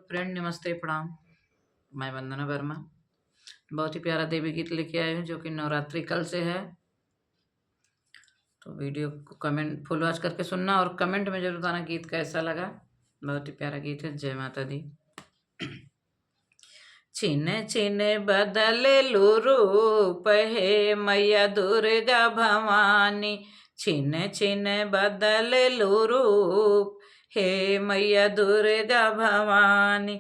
Friend, नमस्ते, प्रणाम। मैं वंदना वर्मा बहुत ही प्यारा देवी गीत लेके आए हूँ जो कि नवरात्रि कल से है। तो वीडियो को कमेंट फुल वॉच करके सुनना और कमेंट में जरूर बताना गीत कैसा लगा। बहुत ही प्यारा गीत है। जय माता दी। छिने छिने बदले लू रूप हे मैया दुर्गा भवानी। छिने छिने बदले लू रूप हे मैया दुर्गा भवानी।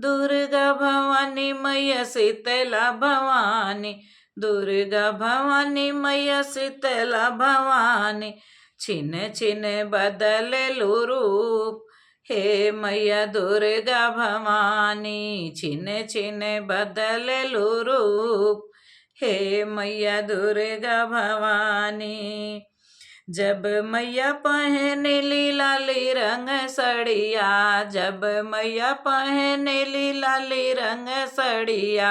दुर्गा भवानी मैया शीतला भवानी। दुर्गा भवानी मैया शीतला भवानी। छिने छिने बदले लू रूप हे मैया दुर्गा भवानी। छिने छिने बदले लू रूप हे मैया दुर्गा भवानी। जब मैया पहनली लाली रंग सड़िया। जब मैया पहनली लाली रंग सड़िया।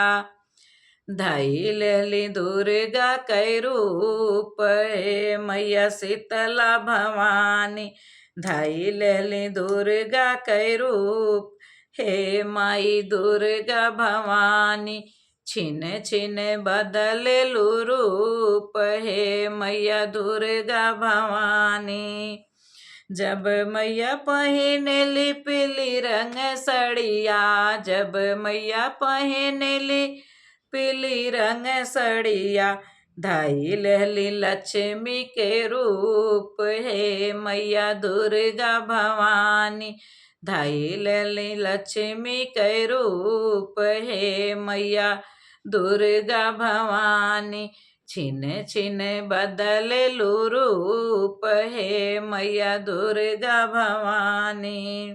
धाई लेली दुर्गा कै रूप हे मैया शीतला भवानी। धाई लेली दुर्गा कै रूप हे माई दुर्गा भवानी। छिने छिने बदले लू रूप हे मैया दुर्गा भवानी। जब मैया पहनली पीली रंग सड़िया। जब मैया पहनली पीली रंग सड़िया। धाई लेली लक्ष्मी के रूप हे मैया दुर्गा भवानी। धाई लेली लक्ष्मी के रूप हे मैया दुर्गा भवानी। छिने छिने बदले लू रूप हे मैया दुर्गा भवानी।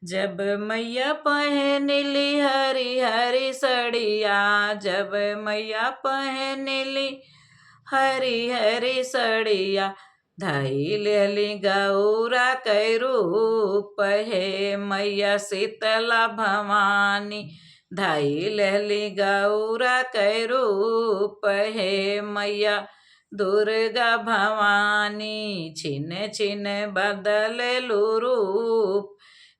जब मैया पहनली हरी हरी सड़िया। जब मैया पहनली हरी हरी सड़िया। धाई लेली गौरा कै रूप हे मैया शीतला भवानी। धाई लेली गौरा कै रूप हे मैया दुर्गा भवानी। छिने छिने बदले लू रूप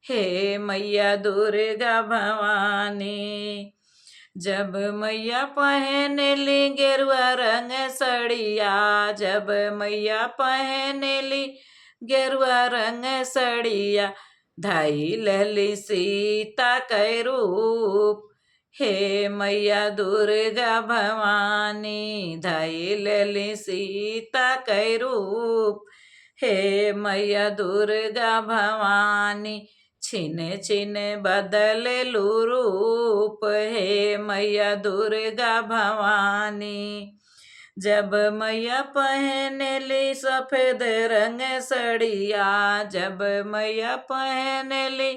हे मैया दुर्गा भवानी। जब मैया पहनली गेरुआ रंग सड़िया। जब मैया पहनली गेरुआ रंग सड़िया। धाई लेली सीता कै रूप हे मैया दुर्गा भवानी। धाई लेली सीता कै रूप हे मैया दुर्गा भवानी। छिने छिने बदले लू रूप हे मैया दुर्गा भवानी। जब मैया पहनली सफेद रंग सड़िया। जब मैया पहनली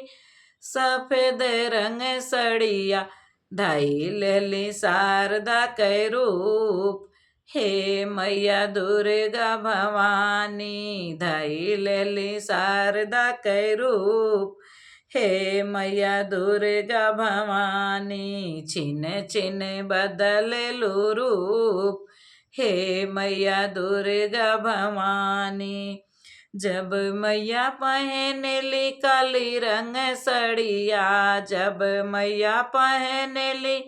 सफेद रंग सड़िया। धाई लेली शारदा कै रूप हे मैया दुर्गा भवानी। धाई लेली शारदा कै रूप हे मैया दुर्गा भवानी। छिने छिने बदले लू रूप हे मैया दुर्गा भवानी। जब मैया पहनली काली रंग सड़िया। जब मैया पहनली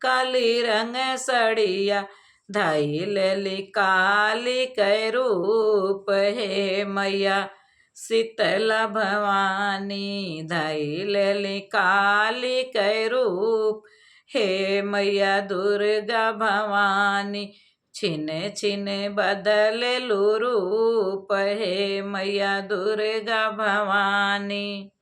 काली रंग सड़िया। धाई लेली काली कै रूप हे मैया शीतला भवानी। धाई लेली काली कै रूप हे मैया दुर्गा भवानी। छिने छिने बदले लू रूप हे मैया दुर्गा भवानी।